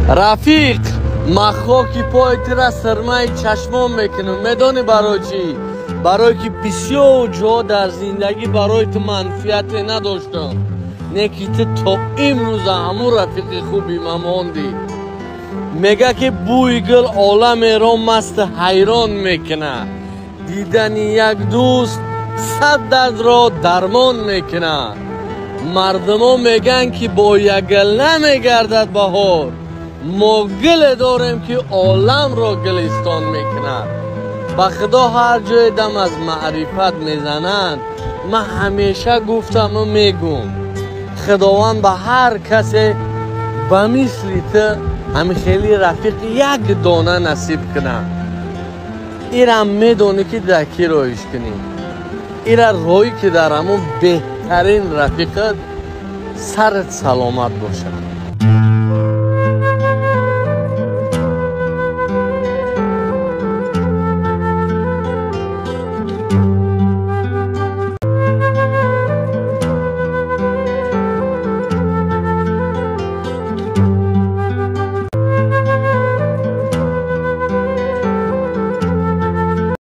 رفیق ما خاکی پایت را سرمای چشمان میکنم. میدانی برای چی؟ برای که بسیار جا در زندگی برای تو منفیت نداشتم، نکی تو امروز همون رفیق خوبی مماندی. میگه که بوی گل عالم را مست حیران میکنه، دیدن یک دوست 100 درد را درمان میکنه. مردم میگن که با یک گل نمیگردد بهار، ما گل داریم که عالم را گلستان میکنه. به خدا هر جای دم از معرفت میزنند، من همیشه گفتم و میگم خداوند به هر کسی به مثل تو همین خیلی رفیق یک دانه نصیب کنه. ایرا میدونی که دکی رایش کنی، ایرا رایی که در همون بهترین رفیقت سرت سلامت باشه.